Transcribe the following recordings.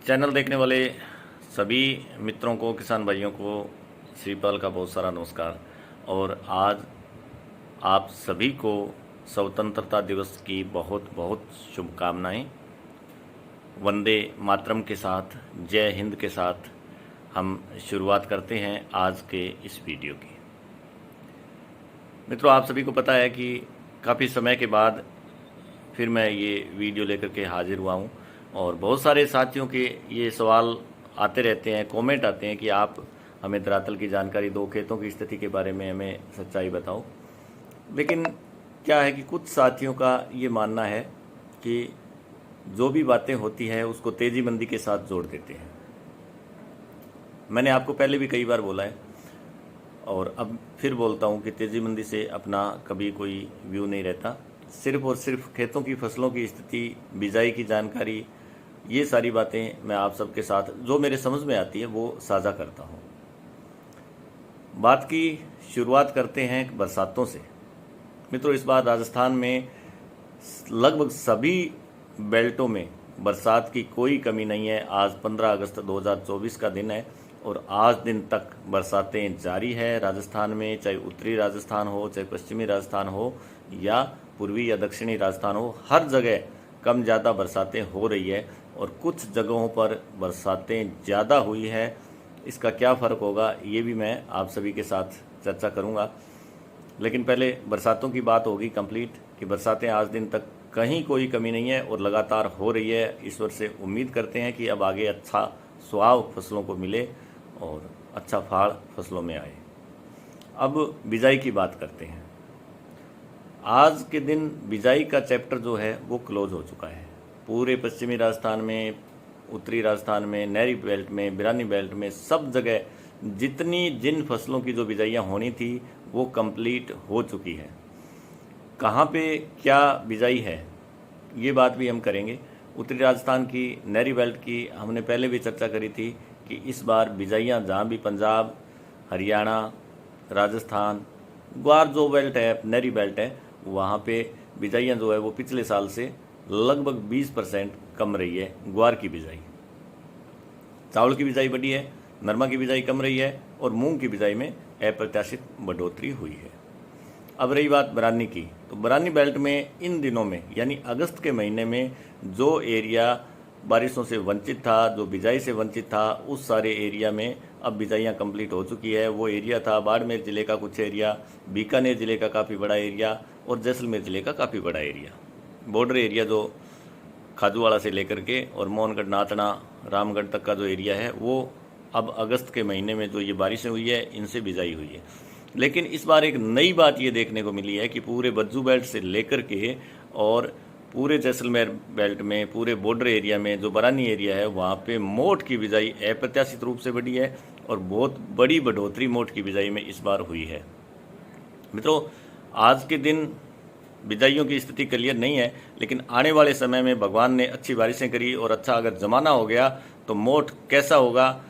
Channel देखने वाले सभी मित्रों को, किसान भाइयों को श्रीपाल का बहुत सारा नमस्कार। और आज आप सभी को स्वतंत्रता दिवस की बहुत बहुत शुभकामनाएं। वंदे मातरम के साथ, जय हिंद के साथ हम शुरुआत करते हैं आज के इस वीडियो की। मित्रों, आप सभी को पता है कि काफ़ी समय के बाद फिर मैं ये वीडियो लेकर के हाजिर हुआ हूँ और बहुत सारे साथियों के ये सवाल आते रहते हैं, कमेंट आते हैं कि आप हमें धरातल की जानकारी दो, खेतों की स्थिति के बारे में हमें सच्चाई बताओ। लेकिन क्या है कि कुछ साथियों का ये मानना है कि जो भी बातें होती हैं उसको तेज़ी मंदी के साथ जोड़ देते हैं। मैंने आपको पहले भी कई बार बोला है और अब फिर बोलता हूँ कि तेज़ी मंदी से अपना कभी कोई व्यू नहीं रहता। सिर्फ और सिर्फ खेतों की फसलों की स्थिति, बिजाई की जानकारी, ये सारी बातें मैं आप सबके साथ जो मेरे समझ में आती है वो साझा करता हूँ। बात की शुरुआत करते हैं बरसातों से। मित्रों, इस बार राजस्थान में लगभग सभी बेल्टों में बरसात की कोई कमी नहीं है। आज 15 अगस्त 2024 का दिन है और आज दिन तक बरसातें जारी है राजस्थान में, चाहे उत्तरी राजस्थान हो, चाहे पश्चिमी राजस्थान हो या पूर्वी या दक्षिणी राजस्थान हो, हर जगह कम ज़्यादा बरसातें हो रही है और कुछ जगहों पर बरसातें ज़्यादा हुई है। इसका क्या फ़र्क होगा ये भी मैं आप सभी के साथ चर्चा करूंगा। लेकिन पहले बरसातों की बात होगी कंप्लीट कि बरसातें आज दिन तक कहीं कोई कमी नहीं है और लगातार हो रही है। ईश्वर से उम्मीद करते हैं कि अब आगे अच्छा स्वाव फसलों को मिले और अच्छा फाड़ फसलों में आए। अब बिजाई की बात करते हैं। आज के दिन बिजाई का चैप्टर जो है वो क्लोज हो चुका है। पूरे पश्चिमी राजस्थान में, उत्तरी राजस्थान में, नहरी बेल्ट में, बिरानी बेल्ट में, सब जगह जिन फसलों की जो बिजाइयाँ होनी थी वो कंप्लीट हो चुकी है। कहाँ पे क्या बिजाई है ये बात भी हम करेंगे। उत्तरी राजस्थान की, नहरी बेल्ट की हमने पहले भी चर्चा करी थी कि इस बार बिजाइयाँ जहाँ भी पंजाब, हरियाणा, राजस्थान, ग्वार जो बेल्ट है, नहरी बेल्ट है, वहाँ पे बिजाइयाँ जो है वो पिछले साल से लगभग 20% कम रही है। ग्वार की बिजाई, चावल की बिजाई बढ़ी है, नरमा की बिजाई कम रही है और मूंग की बिजाई में अप्रत्याशित बढ़ोतरी हुई है। अब रही बात बरानी की, तो बरानी बेल्ट में इन दिनों में यानी अगस्त के महीने में जो एरिया बारिशों से वंचित था, जो बिजाई से वंचित था, उस सारे एरिया में अब बिजाइयाँ कंप्लीट हो चुकी है। वो एरिया था बाड़मेर ज़िले का कुछ एरिया, बीकानेर ज़िले का काफ़ी बड़ा एरिया और जैसलमेर ज़िले का काफ़ी बड़ा एरिया। बॉर्डर एरिया जो खाजूवाड़ा से लेकर के और मोहनगढ़, नातना, रामगढ़ तक का जो एरिया है वो अब अगस्त के महीने में जो ये बारिशें हुई है इनसे बिजाई हुई है। लेकिन इस बार एक नई बात ये देखने को मिली है कि पूरे बज्जू बेल्ट से लेकर के और पूरे जैसलमेर बेल्ट में, पूरे बॉर्डर एरिया में जो बरानी एरिया है वहाँ पे मोठ की बिजाई अप्रत्याशित रूप से बढ़ी है और बहुत बड़ी बढ़ोतरी मोठ की बिजाई में इस बार हुई है। मित्रों, आज के दिन बिजाइयों की स्थिति क्लियर नहीं है, लेकिन आने वाले समय में भगवान ने अच्छी बारिशें करी और अच्छा अगर जमाना हो गया तो मोठ कैसा होगा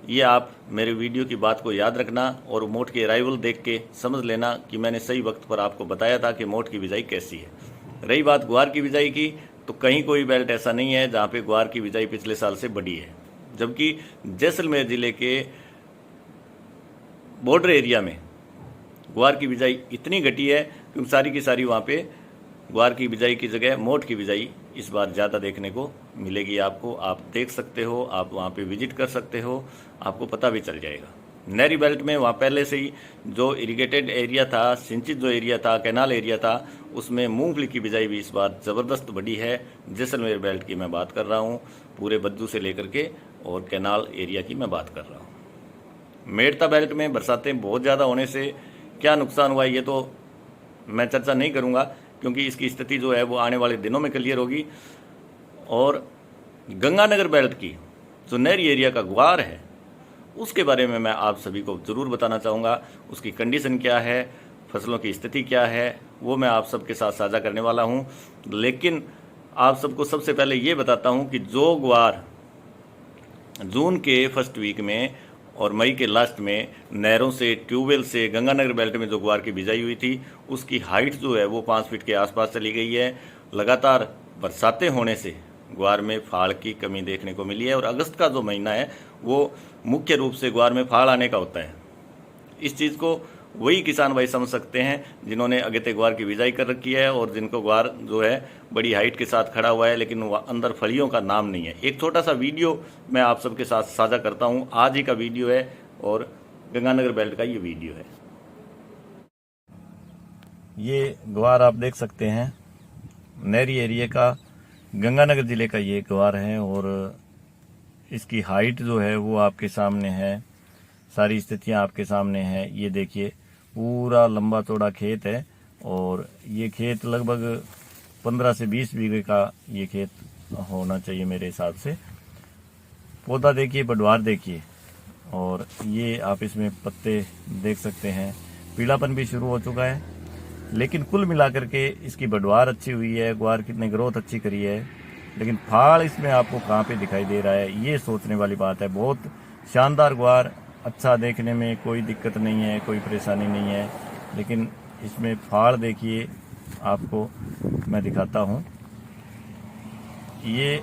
ये आप मेरे वीडियो की बात को याद रखना और मोठ की अराइवल देख के समझ लेना कि मैंने सही वक्त पर आपको बताया था कि मोठ की बिजाई कैसी है। रही बात ग्वार की बिजाई की, तो कहीं कोई बेल्ट ऐसा नहीं है जहाँ पे ग्वार की बिजाई पिछले साल से बढ़ी है, जबकि जैसलमेर ज़िले के बॉर्डर एरिया में ग्वार की बिजाई इतनी घटी है क्योंकि सारी की सारी वहाँ पे ग्वार की बिजाई की जगह मोठ की बिजाई इस बार ज़्यादा देखने को मिलेगी आपको। आप देख सकते हो, आप वहाँ पे विजिट कर सकते हो, आपको पता भी चल जाएगा। नहरी बेल्ट में वहाँ पहले से ही जो इरिगेटेड एरिया था, सिंचित जो एरिया था, कैनाल एरिया था, उसमें मूंगफली की बिजाई भी इस बार ज़बरदस्त बढ़ी है। जैसलमेर बेल्ट की मैं बात कर रहा हूँ, पूरे बज्जू से लेकर के और कैनाल एरिया की मैं बात कर रहा हूँ। मेड़ता बेल्ट में बरसातें बहुत ज़्यादा होने से क्या नुकसान हुआ ये तो मैं चर्चा नहीं करूँगा क्योंकि इसकी स्थिति जो है वो आने वाले दिनों में क्लियर होगी। और गंगानगर बेल्ट की जो नहरी एरिया का ग्वार है उसके बारे में मैं आप सभी को ज़रूर बताना चाहूँगा। उसकी कंडीशन क्या है, फसलों की स्थिति क्या है, वो मैं आप सबके साथ साझा करने वाला हूँ। लेकिन आप सबको सबसे पहले ये बताता हूँ कि जो ग्वार जून के फर्स्ट वीक में और मई के लास्ट में नहरों से, ट्यूबवेल से गंगानगर बेल्ट में जो ग्वार की बिजाई हुई थी उसकी हाइट जो है वो 5 फीट के आसपास चली गई है। लगातार बरसातें होने से ग्वार में फाड़ की कमी देखने को मिली है। और अगस्त का जो महीना है वो मुख्य रूप से ग्वार में फाड़ आने का होता है। इस चीज़ को वही किसान भाई समझ सकते हैं जिन्होंने अगेते ग्वार की बिजाई कर रखी है और जिनको ग्वार जो है बड़ी हाइट के साथ खड़ा हुआ है, लेकिन वो अंदर फलियों का नाम नहीं है। एक छोटा सा वीडियो मैं आप सबके साथ साझा करता हूँ, आज ही का वीडियो है और गंगानगर बेल्ट का ये वीडियो है। ये ग्वार आप देख सकते हैं, नहरी एरिया का गंगानगर जिले का ये ग्वार है और इसकी हाइट जो है वो आपके सामने है, सारी स्थितियां आपके सामने हैं। ये देखिए पूरा लंबा चौड़ा खेत है और ये खेत लगभग 15 से 20 बीघे का ये खेत होना चाहिए मेरे हिसाब से। पौधा देखिए, बढ़वार देखिए, और ये आप इसमें पत्ते देख सकते हैं, पीलापन भी शुरू हो चुका है। लेकिन कुल मिलाकर के इसकी बढ़वार अच्छी हुई है, ग्वार कितने ग्रोथ अच्छी करी है, लेकिन फाड़ इसमें आपको कहाँ पे दिखाई दे रहा है, ये सोचने वाली बात है। बहुत शानदार ग्वार, अच्छा देखने में, कोई दिक्कत नहीं है, कोई परेशानी नहीं है, लेकिन इसमें फाड़ देखिए, आपको मैं दिखाता हूँ। ये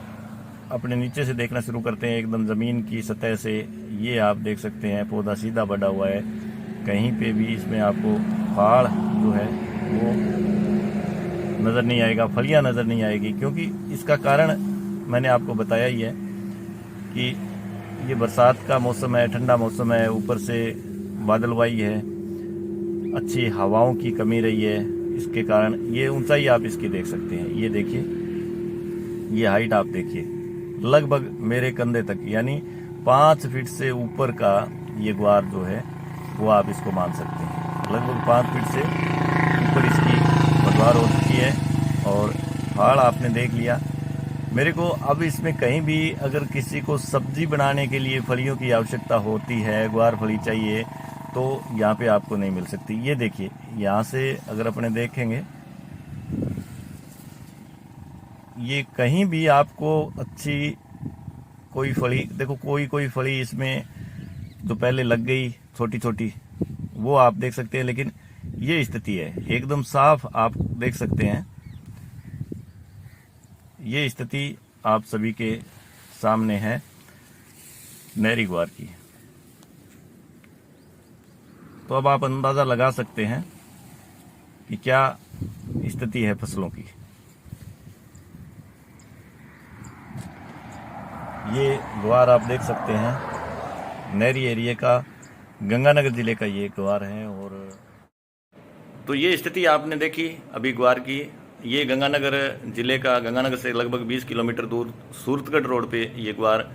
अपने नीचे से देखना शुरू करते हैं, एकदम ज़मीन की सतह से। ये आप देख सकते हैं पौधा सीधा बढ़ा हुआ है, कहीं पे भी इसमें आपको फाड़ जो है वो नज़र नहीं आएगा, फलियां नज़र नहीं आएगी। क्योंकि इसका कारण मैंने आपको बताया ही है कि ये बरसात का मौसम है, ठंडा मौसम है, ऊपर से बादलवाई है, अच्छी हवाओं की कमी रही है, इसके कारण ये ऊंचाई आप इसकी देख सकते हैं। ये देखिए, ये हाइट आप देखिए, लगभग मेरे कंधे तक, यानी 5 फीट से ऊपर का ये ग्वार जो है वो आप इसको मान सकते हैं। लगभग 5 फीट से ऊपर इसकी बढ़वार हो चुकी है और फाड़ आपने देख लिया। मेरे को अब इसमें कहीं भी अगर किसी को सब्जी बनाने के लिए फलियों की आवश्यकता होती है, ग्वार फली चाहिए, तो यहाँ पे आपको नहीं मिल सकती। ये देखिए, यहाँ से अगर अपने देखेंगे, ये कहीं भी आपको अच्छी कोई फली, देखो कोई फली इसमें जो पहले लग गई छोटी छोटी, वो आप देख सकते हैं, लेकिन ये स्थिति है एकदम साफ, आप देख सकते हैं। ये स्थिति आप सभी के सामने है नहरी ग्वार की। तो अब आप अंदाजा लगा सकते हैं कि क्या स्थिति है फसलों की। ये ग्वार आप देख सकते हैं, नहरी एरिया का गंगानगर जिले का ये ग्वार है। और तो ये स्थिति आपने देखी अभी ग्वार की। ये गंगानगर जिले का, गंगानगर से लगभग 20 किलोमीटर दूर सूरतगढ़ रोड पे ये ग्वार,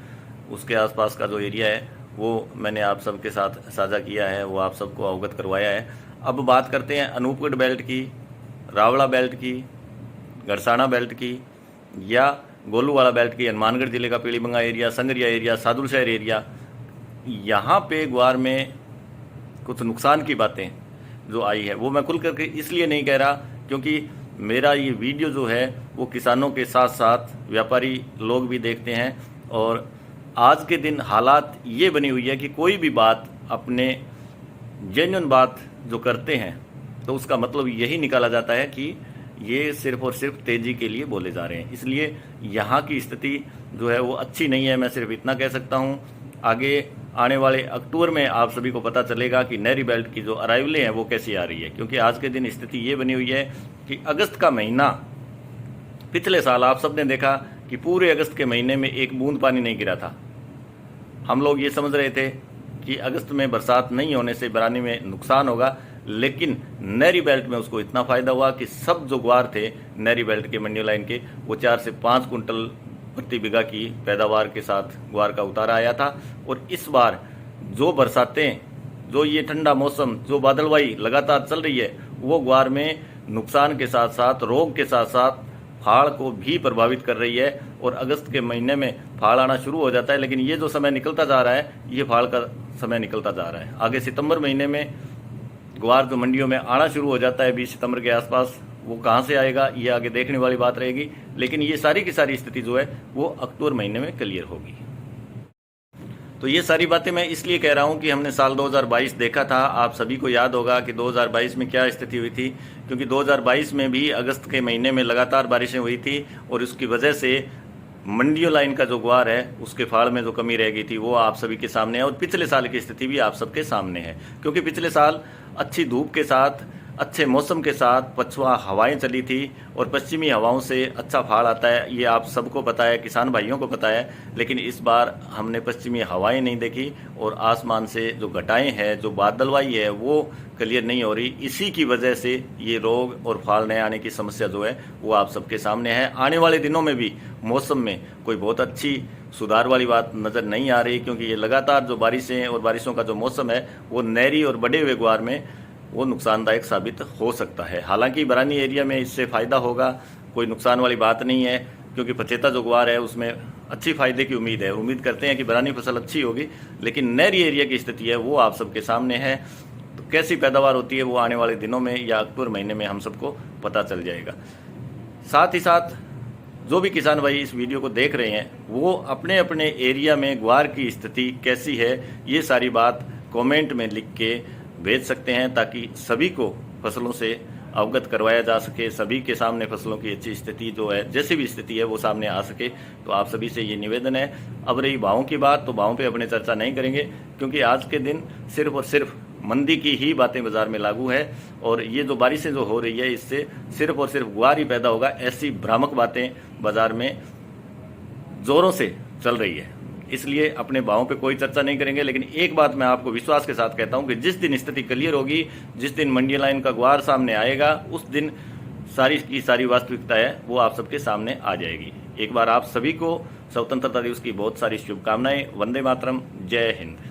उसके आसपास का जो एरिया है वो मैंने आप सबके साथ साझा किया है, वो आप सबको अवगत करवाया है। अब बात करते हैं अनूपगढ़ बेल्ट की, रावला बेल्ट की, गड़साना बेल्ट की, या गोलूवाला बेल्ट की, हनुमानगढ़ जिले का पीलीबंगा एरिया, संगरिया एरिया, सादुल शहर एरिया। यहाँ पे ग्वार में कुछ नुकसान की बातें जो आई है वो मैं खुल करके इसलिए नहीं कह रहा क्योंकि मेरा ये वीडियो जो है वो किसानों के साथ साथ व्यापारी लोग भी देखते हैं। और आज के दिन हालात ये बनी हुई है कि कोई भी बात अपने जेन्युइन बात जो करते हैं तो उसका मतलब यही निकाला जाता है कि ये सिर्फ और सिर्फ तेज़ी के लिए बोले जा रहे हैं। इसलिए यहाँ की स्थिति जो है वो अच्छी नहीं है, मैं सिर्फ इतना कह सकता हूँ। आगे आने वाले अक्टूबर में आप सभी को पता चलेगा कि नहरी बेल्ट की जो अराइवलें हैं वो कैसी आ रही है। क्योंकि आज के दिन स्थिति ये बनी हुई है कि अगस्त का महीना, पिछले साल आप सब ने देखा कि पूरे अगस्त के महीने में एक बूंद पानी नहीं गिरा था। हम लोग ये समझ रहे थे कि अगस्त में बरसात नहीं होने से बरानी में नुकसान होगा, लेकिन नहरी बेल्ट में उसको इतना फ़ायदा हुआ कि सब जो ग्वार थे नहरी बेल्ट के मंडी लाइन के, वो 4 से 5 कुंटल प्रति बीघा की पैदावार के साथ ग्वार का उतारा आया था। और इस बार जो बरसातें, जो ये ठंडा मौसम, जो बादलवाई लगातार चल रही है, वो ग्वार में नुकसान के साथ साथ, रोग के साथ साथ फाड़ को भी प्रभावित कर रही है। और अगस्त के महीने में फाड़ आना शुरू हो जाता है, लेकिन ये जो समय निकलता जा रहा है, ये फाड़ का समय निकलता जा रहा है। आगे सितंबर महीने में ग्वार जो मंडियों में आना शुरू हो जाता है 20 सितंबर के आसपास, वो कहाँ से आएगा ये आगे देखने वाली बात रहेगी। लेकिन ये सारी की सारी स्थिति जो है वो अक्टूबर महीने में क्लियर होगी। तो ये सारी बातें मैं इसलिए कह रहा हूँ कि हमने साल 2022 देखा था, आप सभी को याद होगा कि 2022 में क्या स्थिति हुई थी। क्योंकि 2022 में भी अगस्त के महीने में लगातार बारिशें हुई थी और उसकी वजह से मंडियो लाइन का जो ग्वार है उसके फाड़ में जो कमी रह गई थी वो आप सभी के सामने है, और पिछले साल की स्थिति भी आप सबके सामने है। क्योंकि पिछले साल अच्छी धूप के साथ, अच्छे मौसम के साथ पछुआ हवाएं चली थी, और पश्चिमी हवाओं से अच्छा फाड़ आता है, ये आप सबको पता है, किसान भाइयों को पता है। लेकिन इस बार हमने पश्चिमी हवाएं नहीं देखी, और आसमान से जो घटाएं हैं, जो बादलवाई है, वो क्लियर नहीं हो रही। इसी की वजह से ये रोग और फाड़ नए आने की समस्या जो है वो आप सबके सामने है। आने वाले दिनों में भी मौसम में कोई बहुत अच्छी सुधार वाली बात नज़र नहीं आ रही, क्योंकि ये लगातार जो बारिशें और बारिशों का जो मौसम है वो नहरी और बड़े हुए ग्वार में वो नुकसानदायक साबित हो सकता है। हालांकि बरानी एरिया में इससे फ़ायदा होगा, कोई नुकसान वाली बात नहीं है, क्योंकि पचेता जो ग्वार है उसमें अच्छी फ़ायदे की उम्मीद है। उम्मीद करते हैं कि बरानी फसल अच्छी होगी, लेकिन नहरी एरिया की स्थिति है वो आप सबके सामने है। तो कैसी पैदावार होती है वो आने वाले दिनों में या अक्टूबर महीने में हम सबको पता चल जाएगा। साथ ही साथ जो भी किसान भाई इस वीडियो को देख रहे हैं वो अपने अपने एरिया में ग्वार की स्थिति कैसी है ये सारी बात कमेंट में लिख के भेज सकते हैं, ताकि सभी को फसलों से अवगत करवाया जा सके, सभी के सामने फसलों की अच्छी स्थिति जो है, जैसी भी स्थिति है वो सामने आ सके। तो आप सभी से ये निवेदन है। अब रही भावों की बात, तो भावों पे अपने चर्चा नहीं करेंगे, क्योंकि आज के दिन सिर्फ और सिर्फ मंदी की ही बातें बाजार में लागू है, और ये जो बारिशें जो हो रही है इससे सिर्फ और सिर्फ ग्वार ही पैदा होगा, ऐसी भ्रामक बातें बाजार में जोरों से चल रही है। इसलिए अपने भावों पे कोई चर्चा नहीं करेंगे। लेकिन एक बात मैं आपको विश्वास के साथ कहता हूं कि जिस दिन स्थिति क्लियर होगी, जिस दिन मंडी लाइन का ग्वार सामने आएगा, उस दिन सारी की सारी वास्तविकता है वो आप सबके सामने आ जाएगी। एक बार आप सभी को स्वतंत्रता दिवस की बहुत सारी शुभकामनाएं। वंदे मातरम। जय हिंद।